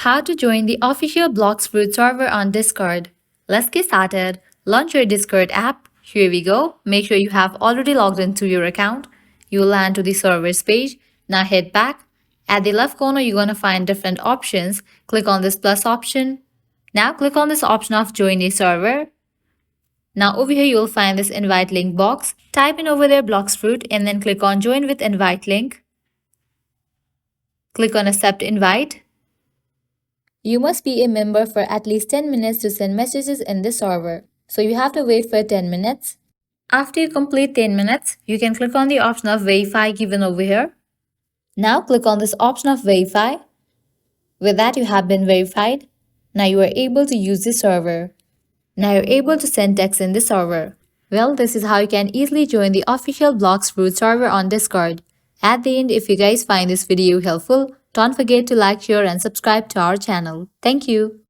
How to join the official Blox Fruit server on Discord. Let's get started. Launch your Discord app. Here we go. Make sure you have already logged into your account. You'll land to the servers page. Now head back. At the left corner, you're going to find different options. Click on this plus option. Now click on this option of join a server. Now over here, you'll find this invite link box. Type in over there Blox Fruit and then click on join with invite link. Click on accept invite. You must be a member for at least 10 minutes to send messages in the server. So you have to wait for 10 minutes. After you complete 10 minutes, you can click on the option of verify given over here. Now click on this option of verify. With that, you have been verified. Now you are able to use the server. Now you're able to send text in the server. Well, this is how you can easily join the official Blox Fruit server on Discord. At the end, if you guys find this video helpful, don't forget to like, share and subscribe to our channel. Thank you.